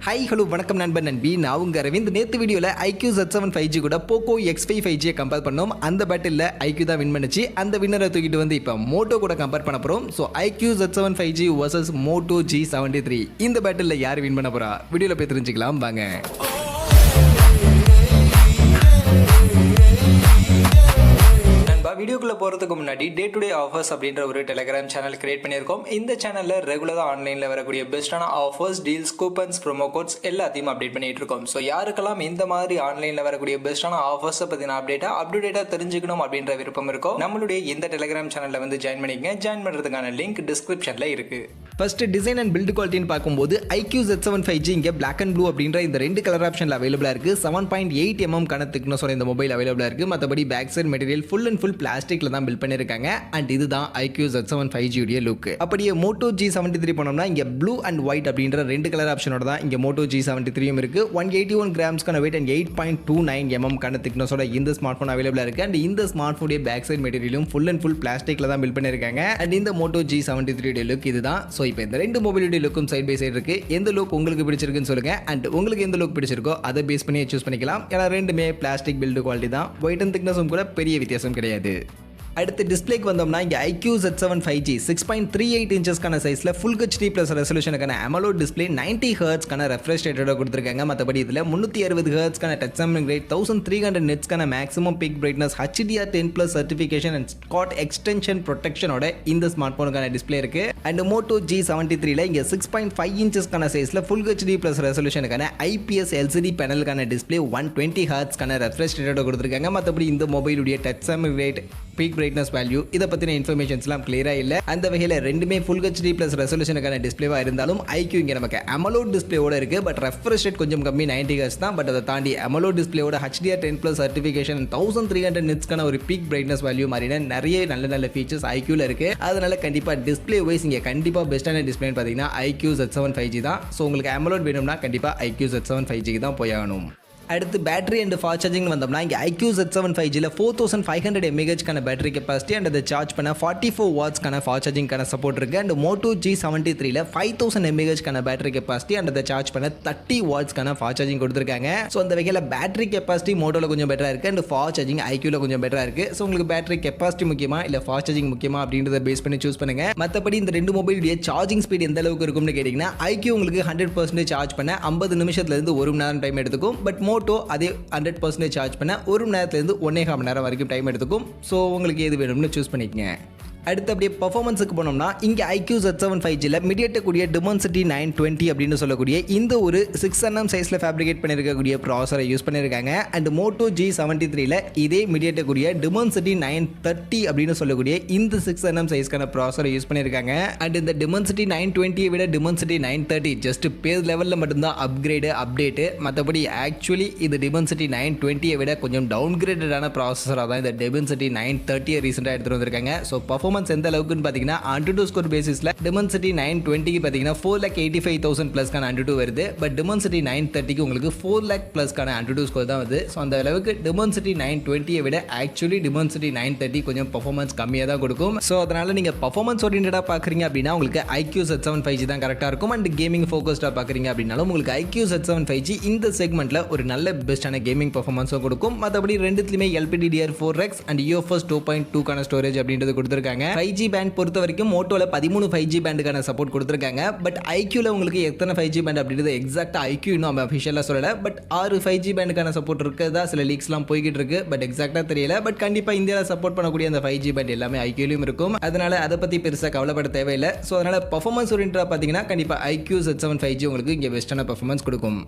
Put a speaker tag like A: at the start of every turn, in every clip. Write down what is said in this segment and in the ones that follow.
A: Hi, hello, வணக்கம் நண்பன் நண்பி. நான் உங்க அரவிந்த். நேத்து வீடியோல IQoo Z7 5G கூட Poco X3 5G கம்பேர் பண்ணோம். அந்த பேட்டில்ல IQoo தான் வின் பண்ணுச்சு. அந்த வின்னரை தூக்கிட்டு வந்து இப்ப Moto கூட கம்பேர் பண்ண போறோம். So IQoo Z7 5G vs Moto G73. இந்த பேட்டில்ல யார் வின் பண்ண போறா? வீடியோல போய் தெரிஞ்சுக்கலாம் வாங்க. வீடியோக்குள்ள போறதுக்கு முன்னாடி டே டு டே ஆஃபர்ஸ் அப்படின்ற ஒரு டெலிகிராம் சேனல் கிரியேட் பண்ணியிருக்கோம். இந்த சேனல்ல ரெகுலரா ஆன்லைன்ல வரக்கூடிய பெஸ்டான offers, deals, coupons, promo quotes எல்லாத்தையும் அப்டேட் பண்ணிட்டு இருக்கோம். ஸோ யாருக்கெல்லாம் இந்த மாதிரி ஆன்லைன்ல வரக்கூடிய பெஸ்டான ஆஃபர்ஸ் பத்தின அப்டேட்டா தெரிஞ்சுக்கணும் அப்படின்ற விருப்பம் இருக்கும், நம்மளுடைய இந்த டெலிகிராம் சேனல்ல வந்து ஜாயின் பண்ணிக்கங்க. ஜாயின் பண்றதுக்கான லிங்க் டிஸ்கிரிப்ஷன்ல இருக்கு. ஃபர்ஸ்ட் டிசைன் அண்ட் பில்ட் குவாலிட்டின்னு பார்க்கும்போது IQoo Z7 5G இங்கே பிளாக் அண்ட் ப்ளூ அப்படின்ற இந்த ரெண்டு கலர் ஆப்ஷனில் அவைலபிளாக இருக்குது. 7.8 mm கன திக்னஸோட இந்த மொபைல் அவைலபிளாக இருக்குது. மற்றபடி back side material full and full பிளாஸ்டிக்ல தான் பில்ட் பண்ணியிருக்காங்க. அண்ட் இதுதான் IQoo Z7 5G உடைய லுக். அப்படியே Moto G73 போனோம்னா இங்கே ப்ளூ அண்ட் ஒயிட் அப்படின்ற ரெண்டு கலர் ஆப்ஷனோட தான் இங்கே Moto G73 இருக்கு. 181 கிராம்ஸ்க்கான வெயிட் அண்ட் 8.29 mm கன திக்னஸோட இந்த ஸ்மார்ட் ஃபோன் அவைலபிளாக இருக்குது. அண்ட் இந்த ஸ்மார்ட் ஃபோனுடைய பேக் சைட் மெட்டீரியலும் ஃபுல் அண்ட் ஃபுல் பிளாஸ்டிக்ல தான் பில்ட் பண்ணியிருக்காங்க. அண்ட் இந்த Moto G73 உடைய லுக் இதுதான். ஸோ இப்போ இந்த ரெண்டு மொபைலுடைய லுக்கும் சைட் பை சைடு இருக்கு. எந்த லுக் உங்களுக்கு பிடிச்சிருக்குன்னு சொல்லுங்க. அண்ட் உங்களுக்கு எந்த லுக் பிடிச்சிருக்கோ அதை பேஸ் பண்ணி சூஸ் பண்ணிக்கலாம். ஏன்னா ரெண்டுமே பிளாஸ்டிக் பில்டு குவாலிட்டி தான். ஒயிட் அண்ட் திக்னஸும் கூட பெரிய வித்தியாசம் கிடையாது. அடுத்து டிஸ்பிளேக்கு வந்தோம்னா இங்கே IQoo Z7 5G 6.38 இன்ச்சஸ்க்கான சைஸில் ஃபுல் HD ப்ளஸ் ரெசல்யூஷனுக்கான AMOLED டிஸ்பிளே 90 ஹெர்ட்ஸ்க்கான ரெஃப்ரெஷ் ரேட்டோட கொடுத்துருக்காங்க. மற்றபடி இதில் 360 ஹெர்ட்ஸ்க்கான டச் சாம்பிளிங் ரேட், 1300 நிட்ஸ்க்கான maximum peak brightness, HDR10+ certification and Schott Xensation ப்ரொடெக்ஷனோட இந்த ஸ்மார்ட் ஃபோனுக்கான டிஸ்பிளே இருக்கு. அண்ட் Moto G73 இங்கே 6.5 இன்ச்சஸ்க்கான சைஸில் ஃபுல் HD ப்ளஸ் ரெசல்யூஷனுக்கான IPS LCD பேனலுக்கான டிஸ்பிளே 120 ஹெர்ட்ஸ்க்கான ரெஃப்ரெஷ் ரேட்டோட கொடுத்துருக்காங்க. மற்றபடி இந்த மொபைலுடைய touch sampling rate, peak brightness value இதை பற்றின இன்ஃபர்மேஷன்ஸ்லாம் கிளியராக இல்லை. அந்த வகையில் ரெண்டுமே ஃபுல் HD ப்ளஸ் ரெசல்யூஷனுக்கான டிஸ்பிளேவாக இருந்தாலும் IQoo இங்கே நமக்கு AMOLED டிஸ்பிளேவோட இருக்குது. பட் ரெஃப்ரெஷ் ரேட் கொஞ்சம் கம்மி, 90 ஹெர்ட்ஸ் தான். பட் அதை தாண்டி AMOLED டிஸ்பிளேவோட HDR10+ சர்டிஃபிகேஷன், 1300 நிட்ஸ்க்கான ஒரு பீக் பிரைட்னஸ் வேல்யூ மாதிரியான நிறைய நல்ல ஃபீச்சர்ஸ் IQooல இருக்குது. அதனால கண்டிப்பாக டிஸ்பிளே வைஸ் இங்கே கண்டிப்பாக பெஸ்ட்டான டிஸ்பிளேன்னு பார்த்தீங்கன்னா IQoo Z7 5G தான். ஸோ உங்களுக்கு AMOLED வேணும்னா கண்டிப்பாக IQoo Z7 5G தான் போய் ஆகணும். அடுத்து பேட்டரி அண்ட் ஃபாஸ்ட் சார்ஜிங் வந்தோம்னா இங்கே IQoo Z7 5Gல 4500 mAhக்கான பேட்டரி கெப்பாசிட்டி அண்ட் அதை சார்ஜ் பண்ண 44 வாட்ஸ்க்கான ஃபாஸ்ட் சார்ஜிங்கான சப்போர்ட் இருக்குது. அண்ட் Moto G73ல 5000 mAhக்கான பேட்டரி கெப்பாசிட்டி அண்ட் அதை சார்ஜ் பண்ண 30 வாட்ஸ்க்கான ஃபாஸ்ட் சார்ஜிங் கொடுத்துருக்காங்க. ஸோ அந்த வகையில் பேட்டரி கெப்பாசிட்டி மோட்டோவில் கொஞ்சம் பெட்டராக இருக்குது அண்ட் ஃபாஸ்ட் சார்ஜிங் IQooல கொஞ்சம் பெட்டராக இருக்குது. ஸோ உங்களுக்கு பேட்டரி கெப்பாசிட்டி முக்கியமா இல்லை ஃபாஸ்ட் சார்ஜிங் முக்கியமா அப்படின்றத பேஸ் பண்ணி சூஸ் பண்ணுங்க. மற்றபடி இந்த ரெண்டு மொபைலுடைய சார்ஜிங் ஸ்பீட் எந்த அளவுக்கு இருக்கும்னு கேட்டிங்கன்னா IQoo உங்களுக்கு 100% சார்ஜ் பண்ண 50 நிமிஷத்துலேருந்து 1 மணி நேரம் டைம் எடுத்துக்கும். பட் Moto அதே 100% சார்ஜ் பண்ண 1 மணி நேரத்துலேருந்து 1.5 மணி நேரம் வரைக்கும் டைம் எடுத்துக்கும். ஸோ உங்களுக்கு எது வேணும்னு சூஸ் பண்ணிக்கங்க. அடுத்து அப்படியே பர்ஃபார்மன்ஸுக்கு போனோம்னா இங்கே IQoo Z7 5Gல MediaTek கூடிய Dimensity 920 அப்படின்னு சொல்லக்கூடிய இந்த ஒரு 6nm சைஸில் ஃபேப்ரிகேட் பண்ணியிருக்கக்கூடிய ப்ராசரை யூஸ் பண்ணியிருக்காங்க. அண்ட் Moto G73ல இதே MediaTek கூடிய Dimensity 930 அப்படின்னு சொல்லக்கூடிய இந்த 6nm சைஸ்க்கான ப்ராசரை யூஸ் பண்ணியிருக்காங்க. அண்ட் இந்த Dimensity 920 விட Dimensity 930 ஜஸ்ட் பேர் லெவலில் மட்டும்தான் அப்டேட்டு. மற்றபடி ஆக்சுவலி இது Dimensity 920 விட கொஞ்சம் டவுன்கிரேடடான ப்ராசஸராக தான் இந்த Dimensity 930 ரீசெண்டாக எடுத்துகிட்டு வந்திருக்காங்க. ஸோ பர்ஃபார்மன்ஸ் எந்த அளவுக்குன்னு பார்த்தீங்கன்னா AnTuTu ஸ்கோர் பேசிஸில் Dimensity 920 பார்த்தீங்கன்னா 4,85,000 ப்ளஸ்க்கான AnTuTu வருது. பட் Dimensity 930 உங்களுக்கு 4 lakh ப்ளஸ்க்கான AnTuTu ஸ்கோர் தான் வருது. ஸோ அந்த அளவுக்கு Dimensity 920 விட ஆக்சுவலி Dimensity 930 கொஞ்சம் பர்ஃபார்மன்ஸ் கம்மியாக தான் கொடுக்கும். ஸோ அதனால் நீங்கள் பர்ஃபார்மன்ஸ் ஓரியன்டாக பார்க்குறீங்க அப்படின்னா உங்களுக்கு IQoo Z7 5G தான் கரெக்டாக இருக்கும். அண்ட் கேமிங் ஃபோக்கஸ்டாக பார்க்குறீங்க அப்படின்னாலும் உங்களுக்கு IQoo Z7 5G இந்த செக்மெண்ட்டில் ஒரு நல்ல பெஸ்ட்டான கேமிங் பர்ஃபார்மன்ஸும் கொடுக்கும். மற்றபடி ரெண்டுத்துலையுமே LPDDR4X அண்ட் UFS 2.2க்கான ஸ்டோரேஜ் அப்படின்றது கொடுத்துருக்காங்க. 5G பேண்ட் பொறுத்த வரைக்கும் மோட்டோல 13 5G பேண்டுக்கான சப்போர்ட் கொடுத்துருக்காங்க. பட் IQooல உங்களுக்கு எத்தனை 5G பேண்ட் அப்படின்றது எக்ஸாக்டா IQoo இன்னும் அஃபிஷியலாக சொல்லலை. பட் 6 5G பேண்டுக்கான சப்போர்ட் இருக்கிறதா சில லீக்ஸ்லாம் போய்கிட்டு இருக்கு. பட் எக்ஸாக்டாக தெரியல. பட் கண்டிப்பாக இந்தியாவில் சப்போர்ட் பண்ணக்கூடிய அந்த 5G பேண்ட் எல்லாமே IQooலையும் இருக்கும். அதனால அதை பற்றி பெருசாக கவலைப்பட தேவையில்லை. ஸோ அதனால பர்ஃபார்மன்ஸ் ஓரியன்டாக பார்த்தீங்கன்னா கண்டிப்பாக IQoo Z7 5G உங்களுக்கு இங்கே பெஸ்ட்டான பர்ஃபார்மன்ஸ் கொடுக்கும்.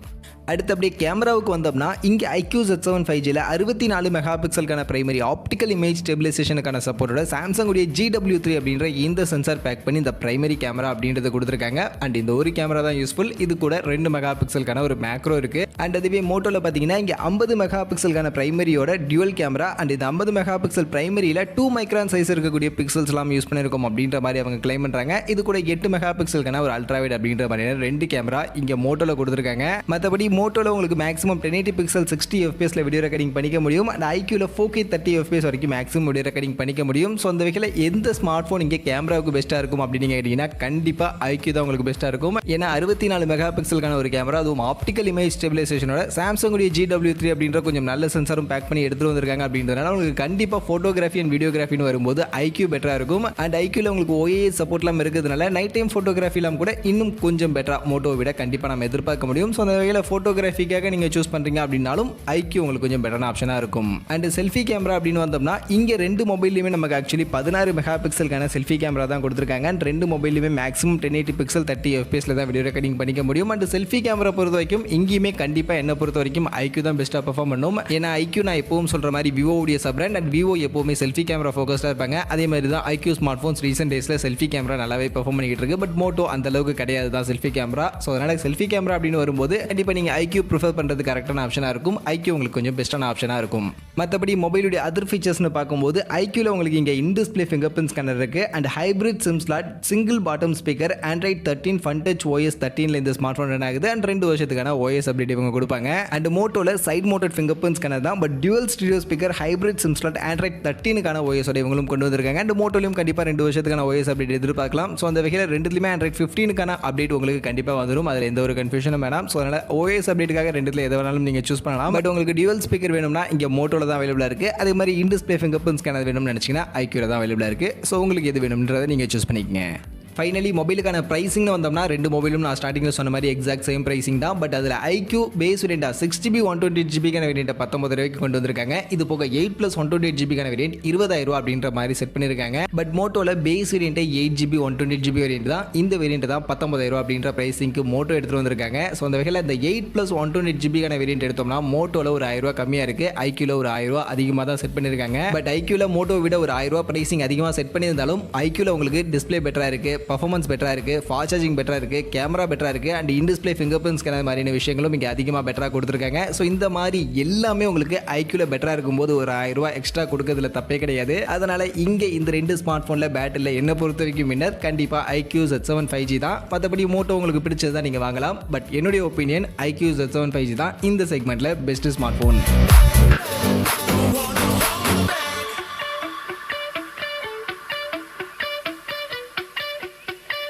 A: அடுத்து அப்படியே கேமராவுக்கு வந்தோம்னா இங்கே IQoo Z7 5Gல 64 மெகா பிக்சலுக்கான பிரைமரி ஆப்டிக்கல் இமேஜ் ஸ்டெபிலைசேஷனுக்கான சப்போர்ட்டோட சாம்சங் உடைய GW3 அப்படின்ற இந்த சென்சார் பேக் பண்ணி இந்த பிரைமரி கேமரா அப்படின்றது கொடுத்துருக்காங்க. அண்ட் இந்த ஒரு கேமரா தான் யூஸ்ஃபுல். இது கூட 2 மெகா பிக்சலுக்கான ஒரு மேக்ரோ இருக்கு. அண்ட் அதுவே மோட்டோல பார்த்தீங்கன்னா இங்கே 50 மெகா பிக்சலுக்கான பிரைமரியோட டியூவல் கேமரா அண்ட் இந்த 50 மெகா பிக்சல் பிரைமரியில் 2 மைக்ரான் சைஸ் இருக்கக்கூடிய பிக்சல்ஸ் எல்லாம் யூஸ் பண்ணியிருக்கோம் அப்படின்ற மாதிரி அவங்க கிளைம் பண்ணுறாங்க. இது கூட 8 மெகா பிக்சலுக்கான ஒரு அல்ட்ராவைட் அப்படின்ற மாதிரியான 2 கேமரா இங்கே மோட்டோல கொடுத்துருக்காங்க. மற்றபடி மோட்டோல உங்களுக்கு maximum 1080 pixel 60 FPS video recording பண்ணிக்க முடியும். அண்ட் IQooல 4K 30 FPS வரைக்கும் மேக்ஸிமம் வீடியோ ரெக்கார்டிங் பண்ணிக்க முடியும். ஸோ அந்த வகையில் எந்த ஸ்மார்ட் ஃபோன் இங்கே கேமராவுக்கு பெஸ்ட்டாக இருக்கும் அப்படின்னு கேட்டிங்கன்னா கண்டிப்பாக IQoo தான் உங்களுக்கு பெஸ்ட்டாக இருக்கும். ஏன்னா 64 மெகா பிக்சலுக்கான ஒரு கேமரா, அதுவும் ஆப்டிக்கல் இமேஜ் ஸ்டெபிலைசேஷனோட சாம்சங்குடைய G73 அப்படின்ற கொஞ்சம் நல்ல சென்சாரும் பேக் பண்ணி எடுத்துட்டு வந்திருக்காங்க. அப்படின்றதுனால உங்களுக்கு கண்டிப்பாக ஃபோட்டோகிராஃபி அண்ட் வீடியோகிராஃபின்னு வரும்போது IQoo பெட்டராக இருக்கும். அண்ட் IQooல உங்களுக்கு OAS சப்போர்ட்லாம் இருக்கிறதுனால நைட் டைம் ஃபோட்டோகிராஃபிலாம் கூட இன்னும் கொஞ்சம் பெட்டராக மோட்டோவை விட கண்டிப்பாக நம்ம எதிர்பார்க்க முடியும். ஸோ அந்த வகையில் ஃபோட்டோகிராஃபிக்காக நீங்கள் சூஸ் பண்ணுறீங்க அப்படின்னாலும் IQoo உங்களுக்கு கொஞ்சம் பெட்டரான ஆப்ஷனாக இருக்கும். அண்ட் செல்ஃபி கேமரா அப்படின்னு வந்தோம்னா இங்கே ரெண்டு மொபைல்லையுமே நமக்கு ஆக்சுவலி 16 மெகா பிக்சலுக்கான செல்ஃபி கேமரா தான் கொடுத்துருக்காங்க. அண்ட் ரெண்டு மொபைல்லையுமே மேக்ஸிமம் 1080 பிக்சல் 30 FPS தான் வீடியோ ரெக்கார்டிங் பண்ணிக்க முடியும். அண்ட் செல்ஃபி கேமரா பொறுத்த வரைக்கும் இங்கேயுமே கண்டிப்பாக என்ன பொறுத்த வரைக்கும் IQoo தான் பெஸ்ட்டாக பெர்ஃபார்ம் பண்ணும். ஏன்னா IQoo நான் எப்பவும் சொல்கிற மாதிரி விவோவுடைய சப் பிராண்ட். அண்ட் விவோ எப்போவுமே செல்ஃபி கேமரா ஃபோக்கஸ்டாக இருப்பாங்க. அதே மாதிரி தான் IQoo ஸ்மார்ட் ஃபோன்ஸ் ரீசென்ட் டேஸில் செல்ஃபி கேமரா நல்லாவே பெர்ஃபார்ம் பண்ணிக்கிட்டு இருக்கு. பட் மோட்டோ அந்த அளவுக்கு கிடையாது தான் செல்ஃபி கேமரா. ஸோ அதனால் செல்ஃபி கேமரா அப்படின்னு வரும்போது கண்டிப்பாக நீங்கள் IQoo ப்ரிஃபர் பண்ணுறது கரெக்டான ஆப்ஷனாக இருக்கும். IQoo உங்களுக்கு கொஞ்சம் பெஸ்ட்டான ஆப்ஷனாக இருக்கும். மற்றபடி மொபைலுடைய அதர் ஃபீச்சர்ஸ்னு பார்க்கும்போது IQooல உங்களுக்கு இங்கே in display fingerprint scanner இருக்குது. And hybrid SIM slot, single bottom speaker, Android 13 Fun Touch OS 13 இந்த ஸ்மார்ட் ஃபோன் ரன் ஆகுது. அண்ட் 2 வருஷத்துக்கான OS அப்டேட் இவங்க கொடுப்பாங்க. அண்ட் மோட்டோல side mounted fingerprint scanner தான். But dual stereo speaker, hybrid SIM slot, Android 13க்கான OS இவங்களும் கொண்டு வந்திருக்காங்க. அண்ட் மோட்டோலையும் கண்டிப்பாக 2 வருஷத்துக்கான OS அப்டேட் எதிர்பார்க்கலாம். ஸோ அந்த வகையில் ரெண்டுலையுமே Android 15க்கான அப்டேட் உங்களுக்கு கண்டிப்பாக வந்துடும். அதில் எந்த ஒரு கன்ஃபியூஷனும் வேணாம். ஸோ அதனால் OS அப்டேட்டுக்காக ரெண்டுத்தில் எது வேணாலும் நீங்கள் சூஸ் பண்ணலாம். பட் உங்களுக்கு டியூவல் ஸ்பீக்கர் வேணும்னா இங்கே மோட்டோல தான் அவைலபிளாக இருக்குது. அதே மாதிரி இன் டிஸ்பிளே ஃபிங்கர் பிரிண்ட் ஸ்கேனர் வேணும்னு நினச்சிங்கன்னா IQooல தான் அவைலபிளாக இருக்குது. ஸோ உங்களுக்கு எது வேணும்ன்றதை நீங்கள் சூஸ் பண்ணிக்கங்க. ஃபைனலி மொபைலுக்கான ப்ரைஸிங்னு வந்தோம்னா ரெண்டு மொபைலும் நான் ஸ்டார்டிங்கில் சொன்ன மாதிரி எக்ஸாக்ட் சேம் ப்ரைஸிங் தான். பட் அதில் IQoo பேஸ் வேரியண்ட்டாக 6GB 128GB வேரியண்ட்டை 19 ரூபாய்க்கு கொண்டு வந்திருக்காங்க. இது போக 8+ 128GB வேரியண்ட் 20,000 அப்படின்ற மாதிரி செட் பண்ணியிருக்காங்க. பட் மோட்டோவில் பேஸ் வேரியண்ட்டை 8GB 128GB வேரியண்ட் தான். இந்த வேரியண்ட் தான் 19,000 அப்படின்ற ப்ரைஸிங்க்கு மோட்டோ எடுத்துகிட்டு வந்திருக்காங்க. ஸோ அந்த வகையில் இந்த 8+ 128GB வேரியண்ட் எடுத்தோம்னா மோட்டோவில் ஒரு 1000 கம்மியாக இருக்குது. IQooல ஒரு 1000 அதிகமாக தான் செட் பண்ணியிருக்காங்க. பட் IQooல மோட்டோ விட ஒரு 1000 ப்ரைஸிங் அதிகமாக செட் பண்ணியிருந்தாலும் IQooல உங்களுக்கு டிஸ்பிளே பெட்டராக இருக்குது, பர்ஃபார்மன்ஸ் பெட்டராக இருக்குது, ஃபாஸ்ட் சார்ஜிங் பெட்டராக இருக்குது, கேமரா பெட்டராக இருக்குது, and in display fingerprint scanner மாதிரியான விஷயங்களும் இங்கே அதிகமாக பெட்டராக கொடுத்துருக்காங்க. ஸோ இந்த மாதிரி எல்லாமே உங்களுக்கு IQooல பெட்டராக இருக்கும்போது ஒரு 1000 ரூபா எக்ஸ்ட்ரா கொடுக்கறதுல தப்பே கிடையாது. அதனால் இங்கே இந்த ரெண்டு ஸ்மார்ட் ஃபோனில் பேட்டரியில் என்ன பொறுத்த வரைக்கும் வின்னர் கண்டிப்பாக IQoo Z7 5G தான். மற்றபடி மோட்டோ உங்களுக்கு பிடிச்சது தான் நீங்கள் வாங்கலாம். பட் என்னுடைய ஒப்பீனியன் IQoo Z7 5G தான் இந்த செக்மெண்ட்டில் பெஸ்ட் ஸ்மார்ட் ஃபோன்.